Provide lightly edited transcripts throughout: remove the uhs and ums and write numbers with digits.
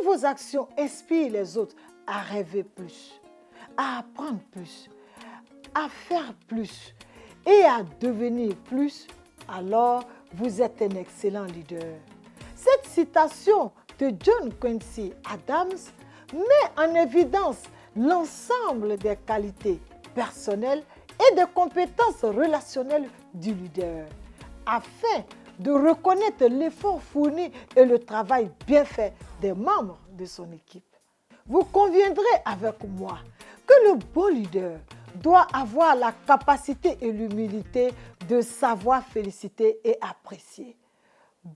vos actions inspirent les autres à rêver plus, à apprendre plus, à faire plus et à devenir plus, alors vous êtes un excellent leader. Cette citation de John Quincy Adams met en évidence l'ensemble des qualités personnelles et des compétences relationnelles du leader, afin de reconnaître l'effort fourni et le travail bien fait des membres de son équipe. Vous conviendrez avec moi que le bon leader doit avoir la capacité et l'humilité de savoir féliciter et apprécier.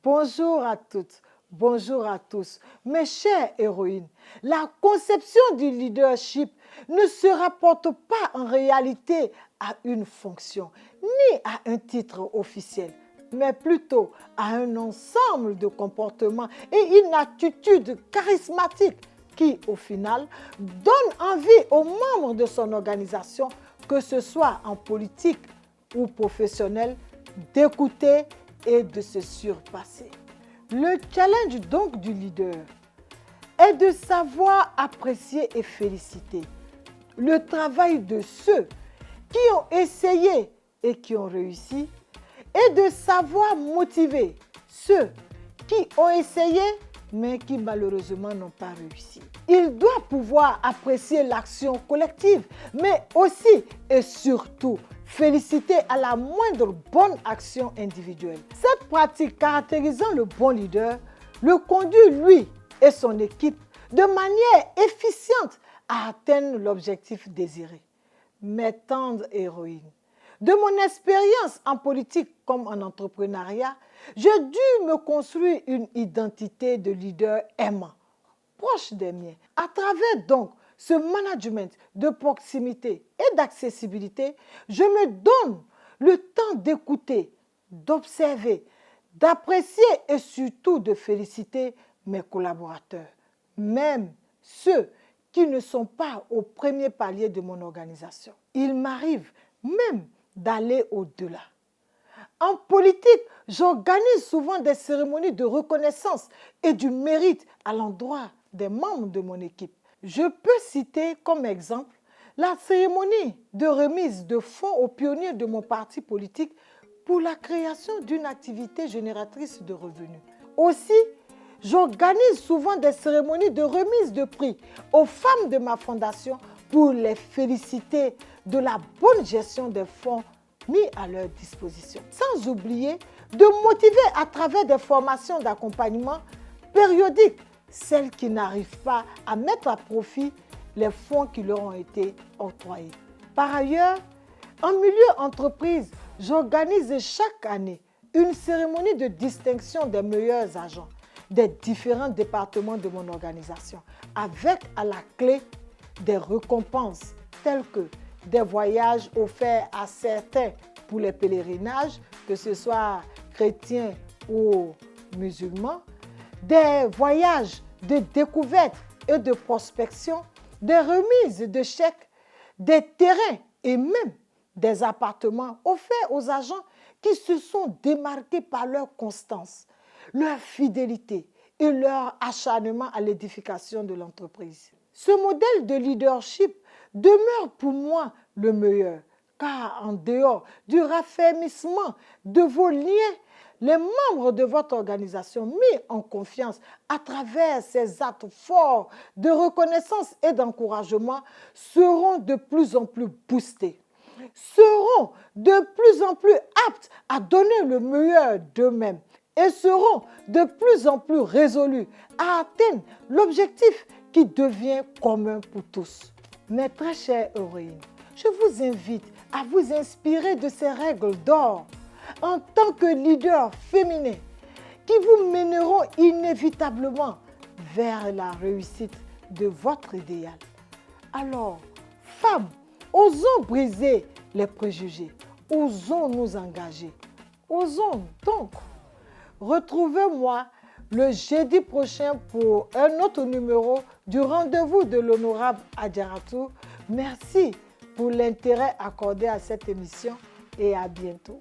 Bonjour à toutes, bonjour à tous, mes chères héroïnes. La conception du leadership ne se rapporte pas en réalité à une fonction, ni à un titre officiel, mais plutôt à un ensemble de comportements et une attitude charismatique qui, au final, donne envie aux membres de son organisation, que ce soit en politique ou professionnel, d'écouter et de se surpasser. Le challenge donc du leader est de savoir apprécier et féliciter le travail de ceux qui ont essayé et qui ont réussi, et de savoir motiver ceux qui ont essayé mais qui malheureusement n'ont pas réussi. Il doit pouvoir apprécier l'action collective, mais aussi et surtout féliciter à la moindre bonne action individuelle. Cette pratique caractérisant le bon leader le conduit, lui et son équipe, de manière efficiente à atteindre l'objectif désiré. Mes tendres héroïnes, de mon expérience en politique comme en entrepreneuriat, j'ai dû me construire une identité de leader aimant, proche des miens. À travers donc ce management de proximité et d'accessibilité, je me donne le temps d'écouter, d'observer, d'apprécier et surtout de féliciter mes collaborateurs, même ceux qui ne sont pas au premier palier de mon organisation. Il m'arrive même d'aller au-delà. En politique, j'organise souvent des cérémonies de reconnaissance et du mérite à l'endroit des membres de mon équipe. Je peux citer comme exemple la cérémonie de remise de fonds aux pionniers de mon parti politique pour la création d'une activité génératrice de revenus. Aussi, j'organise souvent des cérémonies de remise de prix aux femmes de ma fondation pour les féliciter de la bonne gestion des fonds mis à leur disposition. Sans oublier de motiver à travers des formations d'accompagnement périodiques celles qui n'arrivent pas à mettre à profit les fonds qui leur ont été octroyés. Par ailleurs, en milieu entreprise, j'organise chaque année une cérémonie de distinction des meilleurs agents des différents départements de mon organisation, avec à la clé des récompenses telles que des voyages offerts à certains pour les pèlerinages, que ce soit chrétiens ou musulmans, des voyages de découverte et de prospection, des remises de chèques, des terrains et même des appartements offerts aux agents qui se sont démarqués par leur constance, leur fidélité et leur acharnement à l'édification de l'entreprise. Ce modèle de leadership demeure pour moi le meilleur, car en dehors du raffermissement de vos liens, les membres de votre organisation mis en confiance à travers ces actes forts de reconnaissance et d'encouragement seront de plus en plus boostés, seront de plus en plus aptes à donner le meilleur d'eux-mêmes et seront de plus en plus résolus à atteindre l'objectif qui devient commun pour tous. Mes très chères héroïnes, je vous invite à vous inspirer de ces règles d'or en tant que leader féminin qui vous mèneront inévitablement vers la réussite de votre idéal. Alors, femmes, osons briser les préjugés, osons nous engager, osons donc. Retrouvez-moi le jeudi prochain pour un autre numéro du rendez-vous de l'honorable Adjaratou. Merci pour l'intérêt accordé à cette émission et à bientôt.